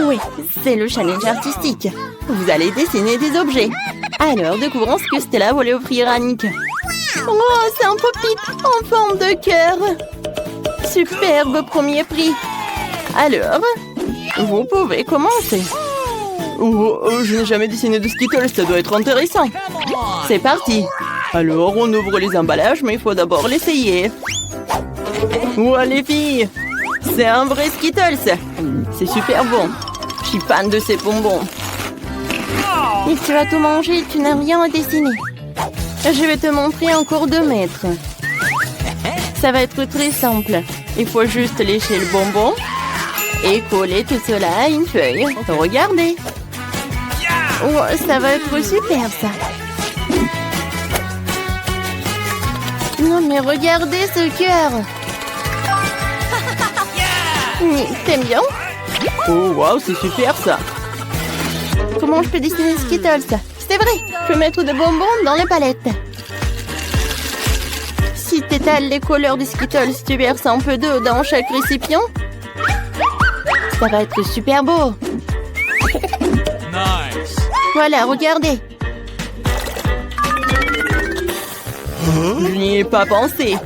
Oui, c'est le challenge artistique. Vous allez dessiner des objets. Alors, découvrons ce que Stella voulait offrir à Nick. Oh, c'est un pop-it en forme de cœur. Superbe premier prix. Alors, vous pouvez commencer. Je n'ai jamais dessiné de Skittles, ça doit être intéressant. C'est parti. Alors, on ouvre les emballages, mais il faut d'abord l'essayer. Ouais, les filles, c'est un vrai Skittles. C'est super bon. Je suis fan de ces bonbons. Et tu vas tout manger, tu n'as rien à dessiner. Je vais te montrer en cours de maître. Ça va être très simple. Il faut juste lécher le bonbon et coller tout cela à une feuille. Regardez. Oh, ça va être super, ça. Non, mais regardez ce cœur. T'aimes bien? Oh, waouh, c'est super, ça. Comment je peux dessiner Skittles? C'est vrai, je peux mettre des bonbons dans les palettes. Si tu étales les couleurs des Skittles, tu verses un peu d'eau dans chaque récipient. Ça va être super beau. Nice. Voilà, regardez. Je n'y ai pas pensé.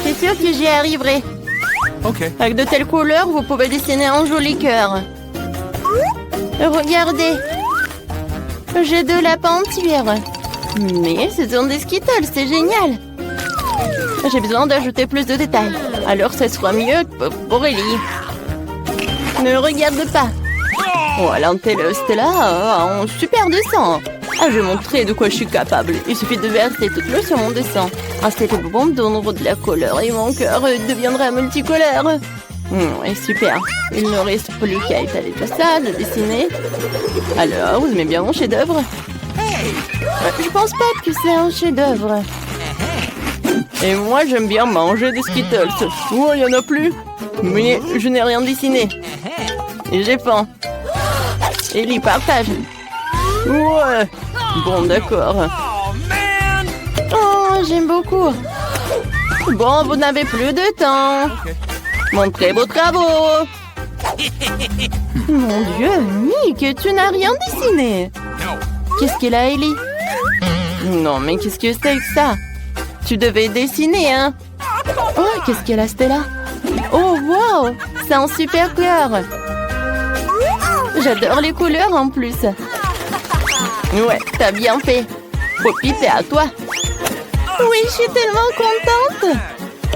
C'est sûr que j'y arriverai. Ok. Avec de telles couleurs, vous pouvez dessiner un joli cœur. Regardez. J'ai de la peinture. Mais ce sont des Skittles, c'est génial. J'ai besoin d'ajouter plus de détails. Alors ce sera mieux pour Ellie. Ne regarde pas. Oh, l'Antelle Stella a un super dessin. Je vais montrer de quoi je suis capable. Il suffit de verser toute l'eau sur mon dessin. Ensuite, le bonbon donnera de la couleur et mon cœur deviendra multicolore. Et super. Il ne reste plus qu'à étaler tout ça, de dessiner. Alors, vous aimez bien mon chef-d'œuvre? Je pense pas que c'est un chef-d'œuvre. Et moi, j'aime bien manger des Skittles. Oh, il n'y en a plus. Mais je n'ai rien dessiné. Et j'ai faim. Ellie, partage. Ouais. Bon, d'accord. Oh, man. Oh, j'aime beaucoup. Bon, vous n'avez plus de temps. Montrez vos travaux. Mon Dieu, Nick, tu n'as rien dessiné. Qu'est-ce qu'elle a, Ellie? Non, mais qu'est-ce que c'est que ça? Tu devais dessiner, hein? Oh, qu'est-ce qu'elle a, Stella? Oh, wow! C'est un super cœur. J'adore les couleurs en plus. Ouais, t'as bien fait. Poppy, c'est à toi. Oui, je suis tellement contente.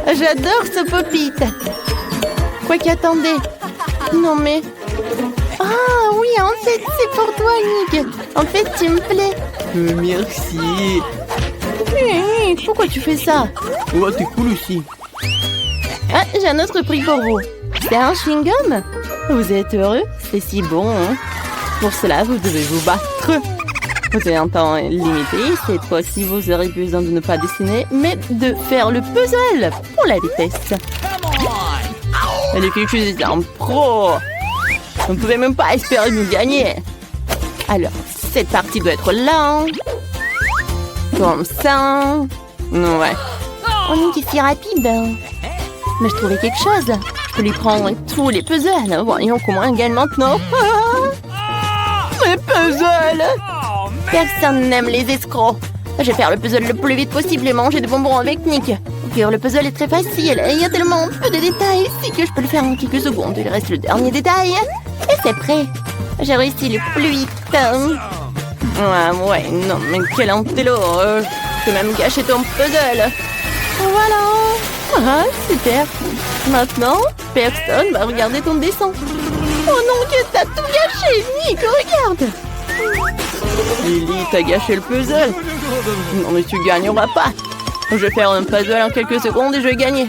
J'adore ce Poppy. Quoi qu'attendez. Non mais... Ah oui, en fait, c'est pour toi, Nick. En fait, tu me plais. Merci. Pourquoi tu fais ça? Oh, t'es cool aussi. Ah, j'ai un autre prix pour vous. C'est un chewing-gum. Vous êtes heureux? C'est si bon, hein? Pour cela, vous devez vous battre. Vous avez un temps limité. Cette fois-ci, vous aurez besoin de ne pas dessiner, mais de faire le puzzle pour la vitesse. Les filles, je suis un pro. Vous ne pouvez même pas espérer nous gagner. Alors, cette partie doit être là. Comme ça. Ouais. On est si rapide. Mais je trouvais quelque chose. Je peux lui prendre tous les puzzles. Voyons comment elle gagne maintenant. Les puzzles. Personne n'aime les escrocs. Je vais faire le puzzle le plus vite possible et manger des bonbons avec Nick. Le puzzle est très facile. Il y a tellement peu de détails. C'est que je peux le faire en quelques secondes. Il reste le dernier détail. Et c'est prêt. J'ai réussi le plus vite. Ouais, non, mais quel intello. Je peux même gâcher ton puzzle. Voilà. Ah, super. Maintenant, personne va regarder ton dessin. Oh non, que t'as tout gâché, Nick. Regarde. Lily, t'as gâché le puzzle. Non, mais tu gagneras pas. Je vais faire un puzzle en quelques secondes et je vais gagner.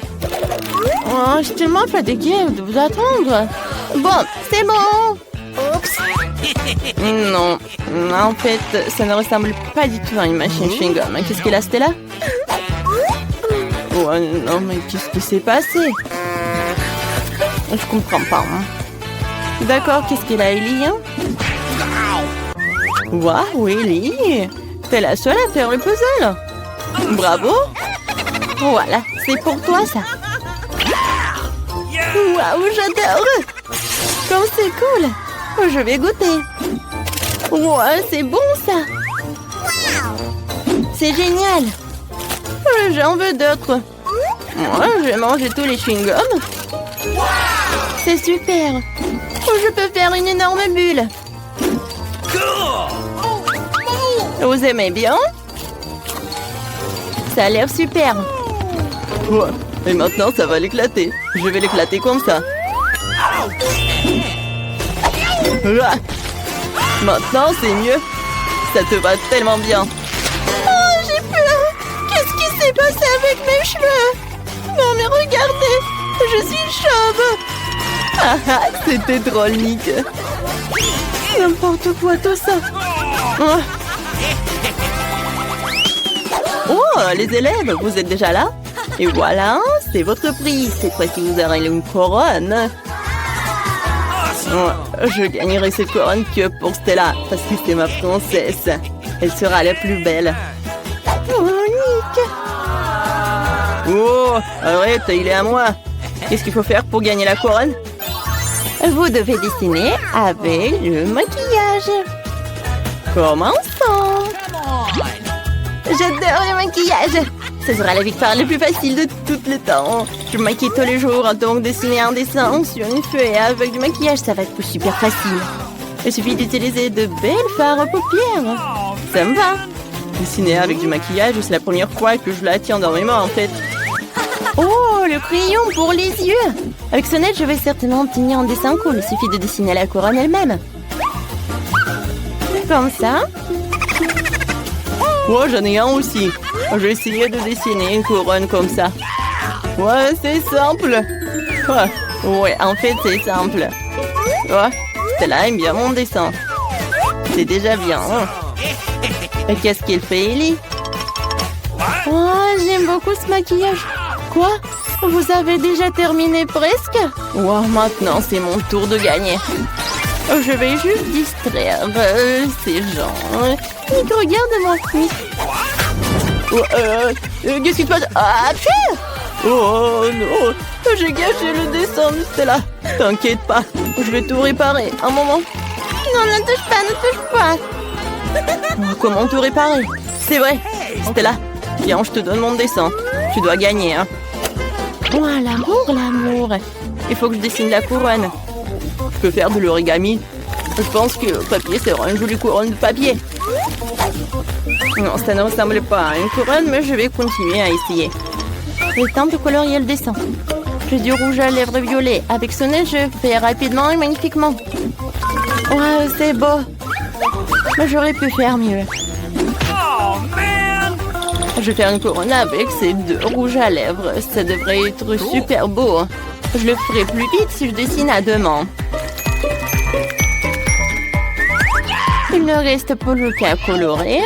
Oh, je suis tellement fatiguée de vous attendre. Bon, c'est bon. Oups. Non, en fait, ça ne ressemble pas du tout à une machine chewing-gum. Qu'est-ce qu'elle a, Stella? Oh non, mais qu'est-ce qui s'est passé? Je comprends pas. Hein. D'accord, qu'est-ce qu'elle a, Ellie? Waouh, Ellie! T'es la seule à faire le puzzle. Bravo! Voilà, c'est pour toi, ça. Waouh, j'adore! c'est cool. Je vais goûter. Ouais, c'est bon ça. C'est génial. J'en veux d'autres. Moi, je vais manger tous les chewing-gums. C'est super. Je peux faire une énorme bulle. Vous aimez bien? Ça a l'air super. Ouais. Et maintenant, ça va l'éclater. Je vais l'éclater comme ça. Ah. Maintenant, c'est mieux. Ça te va tellement bien. Oh, j'ai peur. Qu'est-ce qui s'est passé avec mes cheveux? Non, mais regardez. Je suis chauve. Ah, ah, c'était drôle, Nick. N'importe quoi, tout ça. Ah. Oh, les élèves, vous êtes déjà là? Et voilà, c'est votre prix. Cette fois-ci, vous aurez une couronne. Oh, je gagnerai cette couronne que pour Stella, parce que c'est ma princesse. Elle sera la plus belle. Oh, Nick. Oh, arrête, il est à moi. Qu'est-ce qu'il faut faire pour gagner la couronne? Vous devez dessiner avec le maquillage. Commençons. J'adore le maquillage. Ce sera la victoire la plus facile de tous les temps. Je me maquille tous les jours, donc dessiner un dessin sur une feuille avec du maquillage, ça va être super facile. Il suffit d'utiliser de belles fards à paupières. Ça me va. Dessiner avec du maquillage, c'est la première fois que je la tiens dans mes mains, en fait. Oh, le crayon pour les yeux. Avec ce net, je vais certainement obtenir un dessin cool. Il suffit de dessiner la couronne elle-même. Comme ça. Oh, j'en ai un aussi. Je vais essayer de dessiner une couronne comme ça. Ouais, c'est simple. Ouais, en fait, c'est simple. Ouais, Stella aime bien mon dessin. C'est déjà bien. Et qu'est-ce qu'il fait, Ellie? Oh, j'aime beaucoup ce maquillage. Quoi? Vous avez déjà terminé presque? Wow, maintenant, c'est mon tour de gagner. Je vais juste distraire ces gens. Nick, regarde-moi. Nick. Qu'est-ce qui se passe? Ah, oh non, j'ai gâché le dessin de Stella. T'inquiète pas, je vais tout réparer. Un moment. Non, ne touche pas, ne touche pas. Oh, comment tout réparer? C'est vrai. Stella, viens, je te donne mon dessin. Tu dois gagner, hein. Oh, l'amour, l'amour. Il faut que je dessine la couronne. Je peux faire de l'origami. Je pense que le papier sera une jolie couronne de papier. Non, ça ne ressemble pas à une couronne, mais je vais continuer à essayer. Il est temps de colorier le dessin. J'ai du rouge à lèvres violet. Avec ce nez, je fais rapidement et magnifiquement. Ouais, c'est beau. Mais j'aurais pu faire mieux. Je vais faire une couronne avec ces deux rouges à lèvres. Ça devrait être super beau. Je le ferai plus vite si je dessine à deux mains. Il ne reste plus qu'à colorer.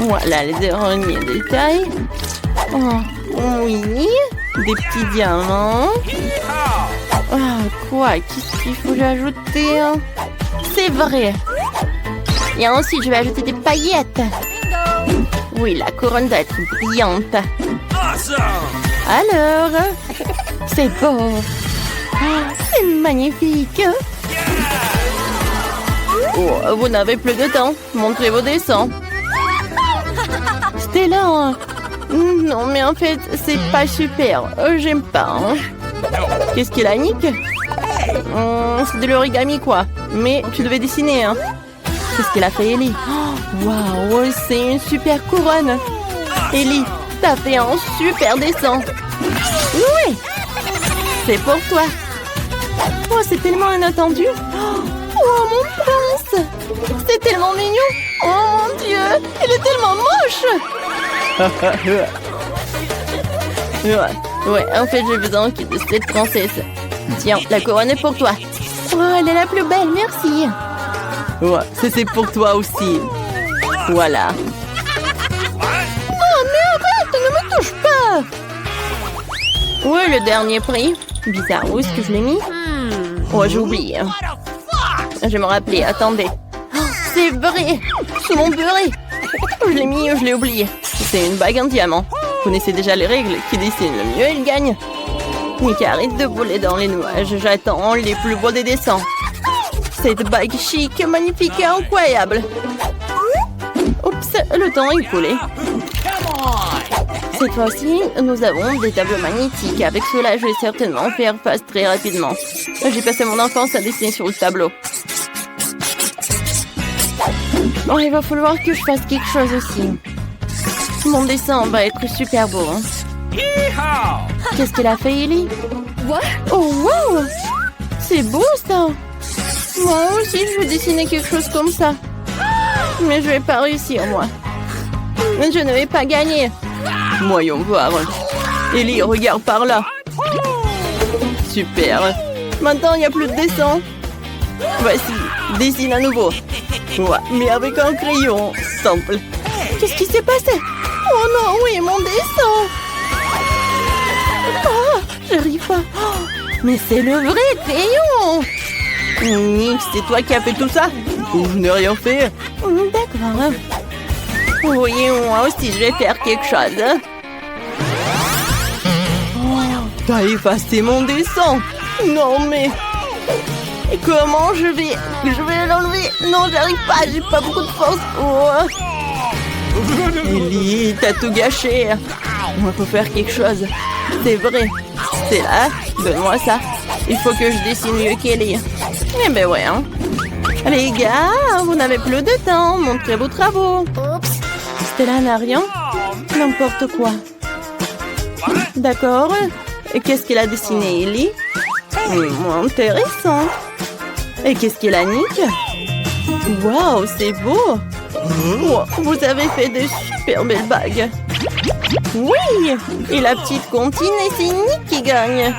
Voilà les derniers détails. Oh, oui. Des petits diamants. Ah, quoi? Qu'est-ce qu'il faut ajouter? C'est vrai. Et ensuite, je vais ajouter des paillettes. Oui, la couronne doit être brillante. Alors, c'est beau. C'est magnifique. Oh, vous n'avez plus de temps. Montrez vos dessins. Stella. Non, mais en fait, c'est pas super. J'aime pas. Hein. Qu'est-ce qu'il a, Nick? C'est de l'origami, quoi. Mais tu devais dessiner, hein. Qu'est-ce qu'il a fait, Ellie? Waouh, c'est une super couronne. Ellie, t'as fait un super dessin. Oui. C'est pour toi. Oh, c'est tellement inattendu. Oh, mon prince. C'est tellement mignon. Oh, mon Dieu. Il est tellement moche. Ouais, en fait, j'ai besoin de cette princesse. Tiens, la couronne est pour toi. Oh, elle est la plus belle, merci. Ouais, c'est pour toi aussi. Voilà. Oh, mais arrête, ne me touche pas. Ouais, le dernier prix. Bizarre, où est-ce que je l'ai mis? Oh, j'ai oublié. Je vais me rappeler, attendez. Oh, c'est vrai. C'est mon beurré. Je l'ai mis, je l'ai oublié. C'est une bague en diamant. Vous connaissez déjà les règles. Qui dessine le mieux, il gagne. Nick, arrête de voler dans les nuages. J'attends les plus beaux des dessins. Cette bague chic, magnifique et incroyable. Oups, le temps est écoulé. Cette fois-ci, nous avons des tableaux magnétiques. Avec cela, je vais certainement faire face très rapidement. J'ai passé mon enfance à dessiner sur le tableau. Bon, il va falloir que je fasse quelque chose aussi. Mon dessin va être super beau. Hein. Yeehaw! Qu'est-ce qu'elle a fait, Ellie? Oh, wow! C'est beau, ça! Moi aussi, je vais dessiner quelque chose comme ça. Mais je vais pas réussir, moi. Je ne vais pas gagner. Voyons voir. Ellie, regarde par là. Super. Maintenant, il n'y a plus de dessin. Voici, dessine à nouveau. Ouais, mais avec un crayon. Simple. Qu'est-ce qui s'est passé? Oh non, oui, mon dessin. Oh, j'arrive pas. Oh, mais c'est le vrai crayon. Nick, c'est toi qui as fait tout ça? Je n'ai rien fait. D'accord. Oui, moi aussi, je vais faire quelque chose. Oh, t'as effacé mon dessin. Non, mais... Et comment je vais l'enlever? Non, j'arrive pas, j'ai pas beaucoup de force. Oh. Ellie, t'as tout gâché. On peut faire quelque chose. C'est vrai. C'est là. Donne-moi ça. Il faut que je dessine mieux qu'Ellie. Eh ben ouais, hein. Les gars, vous n'avez plus de temps. Montrez vos travaux. Stella n'a rien. N'importe quoi. D'accord. Et qu'est-ce qu'elle a dessiné, Ellie? Intéressant. Et qu'est-ce qu'elle a, Nick? Waouh, c'est beau. Wow, vous avez fait de super belles bagues. Oui. Et la petite comptine, et c'est Nick qui gagne.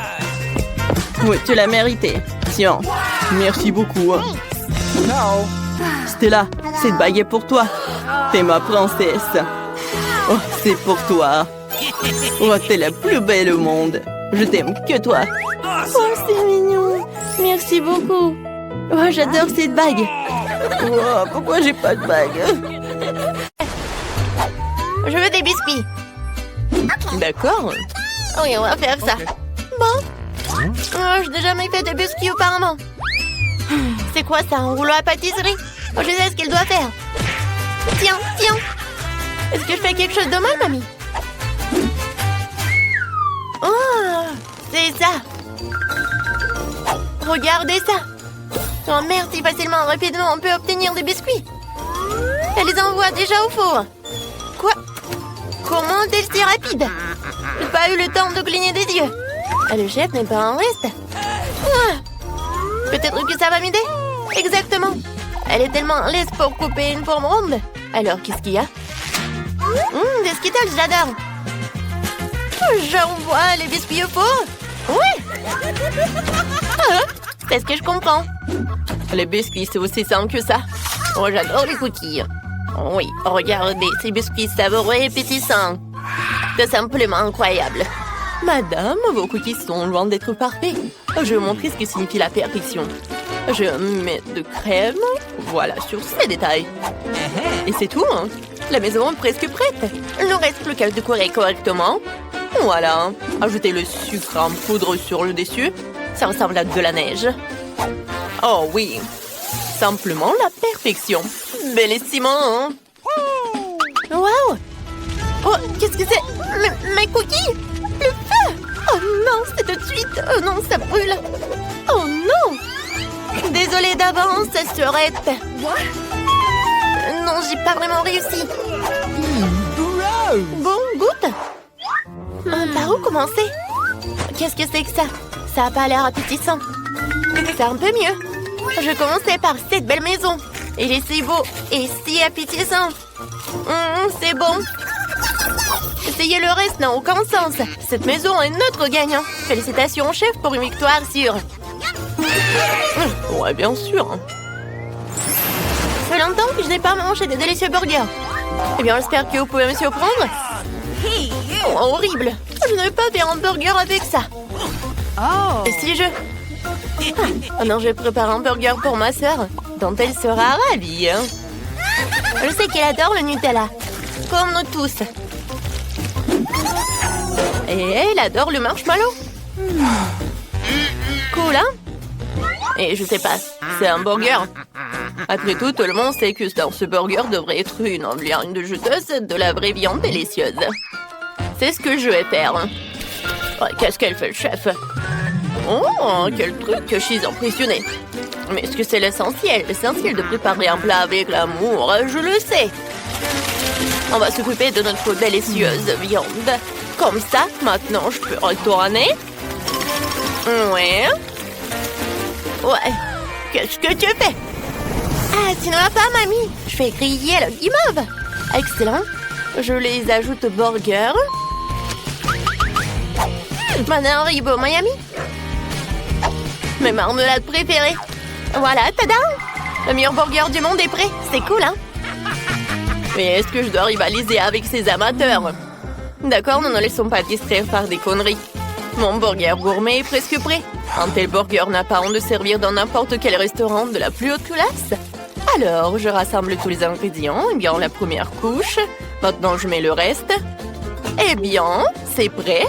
Oui, tu l'as mérité. Tiens, merci beaucoup. Stella, cette bague est pour toi. T'es ma princesse. Oh, c'est pour toi. Oh, t'es la plus belle au monde. Je t'aime que toi. Oh, c'est mignon. Merci beaucoup. Oh, j'adore cette bague. Oh, pourquoi j'ai pas de bague? Je veux des biscuits. D'accord. Oui, on va faire ça. Bon. Oh, je n'ai jamais fait de biscuits auparavant. C'est quoi ça, un rouleau à pâtisserie? Oh, je sais ce qu'il doit faire. Tiens, tiens. Est-ce que je fais quelque chose de mal, mamie? Oh, c'est ça. Regardez ça. Oh, merci facilement, rapidement, on peut obtenir des biscuits. Elle les envoie déjà au four. Quoi? Comment est-elle si rapide? Je n'ai pas eu le temps de cligner des yeux. Le chef n'est pas en reste. Peut-être que ça va m'aider. Exactement. Elle est tellement lisse pour couper une forme ronde. Alors, qu'est-ce qu'il y a? Des Skittles, j'adore. J'envoie les biscuits au four. Oui. C'est ce que je comprends. Les biscuits, c'est aussi simple que ça. Oh, j'adore les cookies. Oui, regardez, ces biscuits savoureux et pétissants. C'est simplement incroyable. Madame, vos cookies sont loin d'être parfaits. Je vais vous montrer ce que signifie la perfection. Je mets de crème, voilà, sur ces détails. Et c'est tout, hein. La maison est presque prête. Il ne reste plus qu'à le décorer correctement. Voilà, ajoutez le sucre en poudre sur le dessus. Ça ressemble à de la neige. Oh oui, simplement la perfection. Bellissimo, hein. Wow. Oh, qu'est-ce que c'est? Mes cookies? Le feu! Oh non, c'est tout de suite. Oh non, ça brûle. Oh non! Désolée d'avance, Surette. Non, j'ai pas vraiment réussi. Bon, goûte. Par où commencer? Qu'est-ce que c'est que ça? Ça a pas l'air appétissant. C'est un peu mieux. Je commençais par cette belle maison. Il est si beau et si appétissant. C'est bon. Essayer le reste n'a aucun sens. Cette maison est notre gagnant. Félicitations, chef, pour une victoire sûre. Ouais, bien sûr. Ça fait longtemps que je n'ai pas mangé de délicieux burgers. Eh bien, j'espère que vous pouvez me surprendre. Oh, horrible. Je ne vais pas faire un burger avec ça. Et si je... Oh non, je prépare un burger pour ma sœur, dont elle sera ravie. Je sais qu'elle adore le Nutella, comme nous tous. Et elle adore le marshmallow. Cool, hein? Et je sais pas, c'est un burger. Après tout le monde sait que dans ce burger devrait être une viande juteuse de la vraie viande délicieuse. C'est ce que je vais faire. Ouais, qu'est-ce qu'elle fait, le chef? Oh, quel truc, je suis impressionnée. Mais est-ce que c'est l'essentiel? L'essentiel de préparer un plat avec l'amour, je le sais. On va s'occuper de notre délicieuse viande. Comme ça, maintenant, je peux retourner. Ouais. Ouais. Qu'est-ce que tu fais? Ah, tu ne vas pas, mamie. Je fais griller le guimauve. Excellent. Je les ajoute au burger. Maintenant, Haribo Miami. Mes marmelades préférées. Voilà, tada! Le meilleur burger du monde est prêt. C'est cool, hein? Mais est-ce que je dois rivaliser avec ces amateurs? D'accord, nous ne laissons pas distraire par des conneries. Mon burger gourmet est presque prêt. Un tel burger n'a pas honte de servir dans n'importe quel restaurant de la plus haute classe. Alors, je rassemble tous les ingrédients. Eh bien, la première couche. Maintenant, je mets le reste. Eh bien, c'est prêt.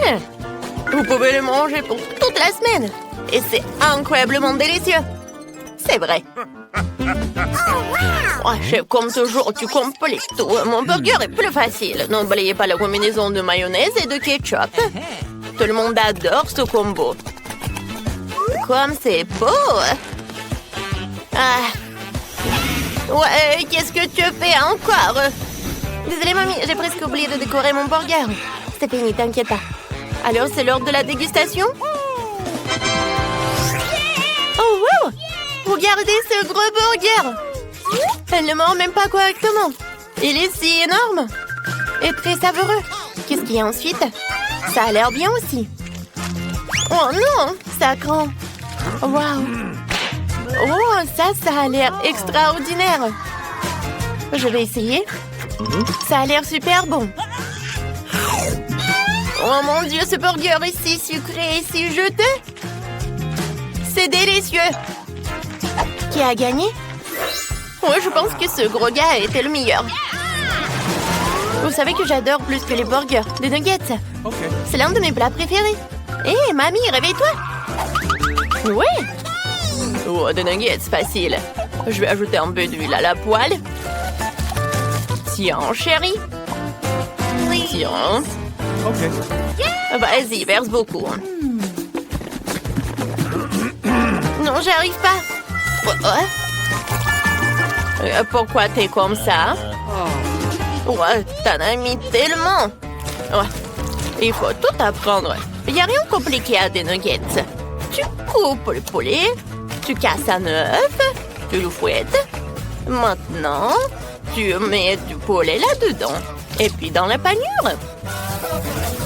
Vous pouvez le manger pour toute la semaine. Et c'est incroyablement délicieux. C'est vrai. Oh, chef, comme toujours, tu complètes tout. Mon burger est plus facile. N'oubliez pas la combinaison de mayonnaise et de ketchup. Tout le monde adore ce combo. Comme c'est beau. Ah. Ouais, qu'est-ce que tu fais encore? Désolée, mamie, j'ai presque oublié de décorer mon burger. C'est fini, t'inquiète pas. Alors, c'est l'heure de la dégustation? Oh, wow! Regardez ce gros burger! Elle ne mord même pas correctement. Il est si énorme. Et très savoureux. Qu'est-ce qu'il y a ensuite? Ça a l'air bien aussi. Oh non, ça craint. Waouh. Oh, ça a l'air extraordinaire. Je vais essayer. Ça a l'air super bon. Oh mon Dieu, ce burger est si sucré et si juteux. C'est délicieux. Qui a gagné? Ouais, je pense que ce gros gars était le meilleur. Vous savez que j'adore plus que les burgers, des nuggets. Okay. C'est l'un de mes plats préférés. Hé, mamie, réveille-toi. Ouais. Oh, des nuggets, facile. Je vais ajouter un peu d'huile à la poêle. Tiens, chérie. Tiens. Ok. Vas-y, verse beaucoup. Non, j'arrive pas. Pourquoi t'es comme ça? Ouais, t'en as mis tellement. Ouais. Il faut tout apprendre. Il n'y a rien de compliqué à des nuggets. Tu coupes le poulet, tu casses un œuf, tu le fouettes. Maintenant, tu mets du poulet là-dedans. Et puis dans la panure.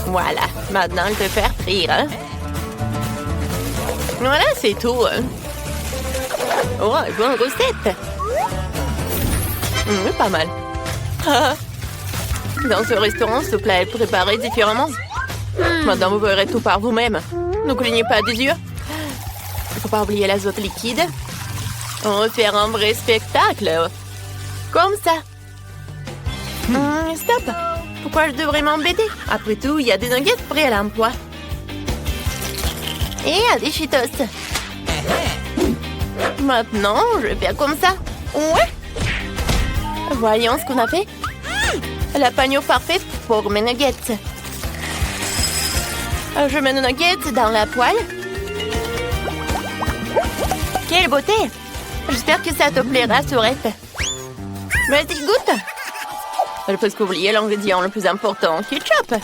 Voilà, maintenant il te faire frire. Hein? Voilà, c'est tout. Oh, bonne recette. Pas mal. Dans ce restaurant, ce plat est préparé différemment. Maintenant, vous verrez tout par vous-même. Ne clignez pas des yeux. Il ne faut pas oublier l'azote liquide. On va faire un vrai spectacle. Comme ça. Stop. Pourquoi je devrais m'embêter? Après tout, il y a des nuggets prêts à l'emploi. Et des Cheetos. Maintenant, je vais faire comme ça. Ouais. Voyons ce qu'on a fait. La panure parfaite pour mes nuggets. Je mets nos nuggets dans la poêle. Quelle beauté! J'espère que ça te plaira, Sourette. Vas-y, goûte. J'ai presque oublié l'ingrédient le plus important, ketchup.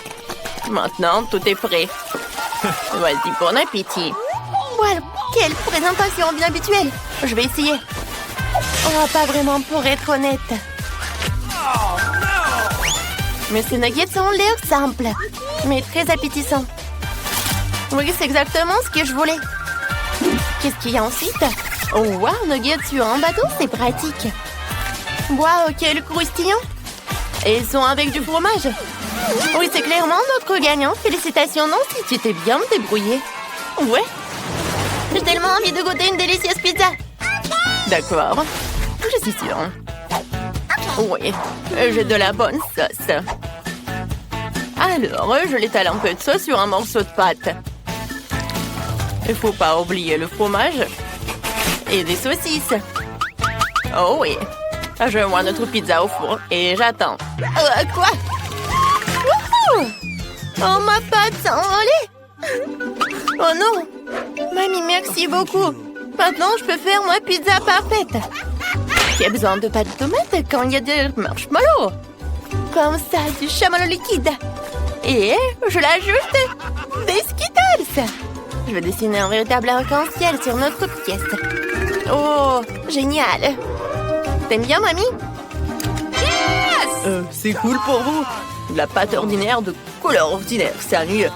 Maintenant, tout est prêt. Vas-y, bon appétit. Voilà, quelle présentation bien habituelle. Je vais essayer. Oh, pas vraiment pour être honnête. Mais ces nuggets ont l'air simples, mais très appétissants. Oui, c'est exactement ce que je voulais. Qu'est-ce qu'il y a ensuite? Oh, wow, nuggets sur un bateau, c'est pratique. Wow, quel croustillant. Et ils sont avec du fromage. Oui, c'est clairement notre gagnant. Félicitations, Nancy, tu t'es bien débrouillée. Ouais. J'ai tellement envie de goûter une délicieuse pizza. D'accord. Je suis sûre. Oui, j'ai de la bonne sauce. Alors, je l'étale un peu de sauce sur un morceau de pâte. Il faut pas oublier le fromage. Et des saucisses. Oh oui. Je vois notre pizza au four et j'attends. Quoi? Wouhou! Oh, ma pâte s'est envolée! Oh non! Mamie, merci beaucoup. Maintenant, je peux faire ma pizza parfaite. Qui a besoin de pâte de tomate quand il y a des marshmallows? Comme ça, du chamallow liquide. Et je l'ajoute des Skittles. Je vais dessiner un véritable arc-en-ciel sur notre pièce. Oh, génial. T'aimes bien, mamie? C'est cool pour vous. De la pâte ordinaire de couleur ordinaire, sérieux.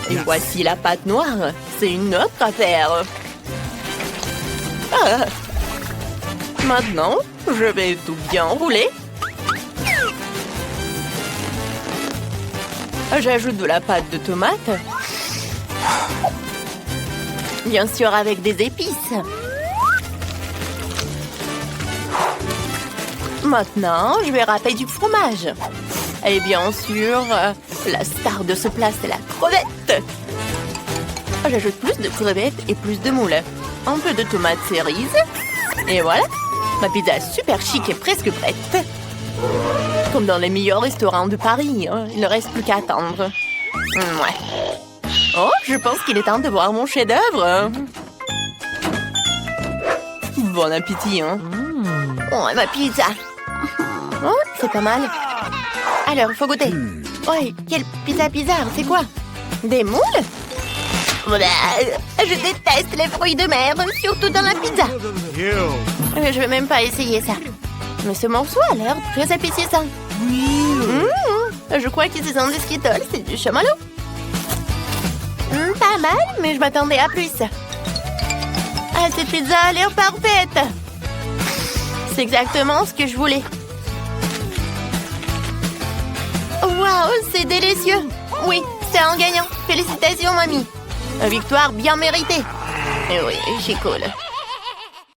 Et voici la pâte noire. C'est une autre affaire. Ah. Maintenant, je vais tout bien rouler. J'ajoute de la pâte de tomate. Bien sûr, avec des épices. Maintenant, je vais râper du fromage. Et bien sûr, la star de ce plat, c'est la crevette. J'ajoute plus de crevettes et plus de moules. Un peu de tomates cerises. Et voilà, ma pizza est super chic et presque prête. Comme dans les meilleurs restaurants de Paris, hein. Il ne reste plus qu'à attendre. Ouais. Oh, je pense qu'il est temps de voir mon chef-d'œuvre. Bon appétit, hein. Oh, ma pizza. Oh, c'est pas mal. Alors, il faut goûter. Ouais, quelle pizza bizarre, c'est quoi? Des moules? Je déteste les fruits de mer, surtout dans la pizza. Je vais même pas essayer ça. Mais ce morceau a l'air très appétissant. Je crois que ce sont des Skittles, c'est du chamallow. Pas mal, mais je m'attendais à plus. Ah, cette pizza a l'air parfaite. C'est exactement ce que je voulais. Waouh, c'est délicieux. Oui, c'est un gagnant. Félicitations, mamie. Une victoire bien méritée. Et oui, c'est cool.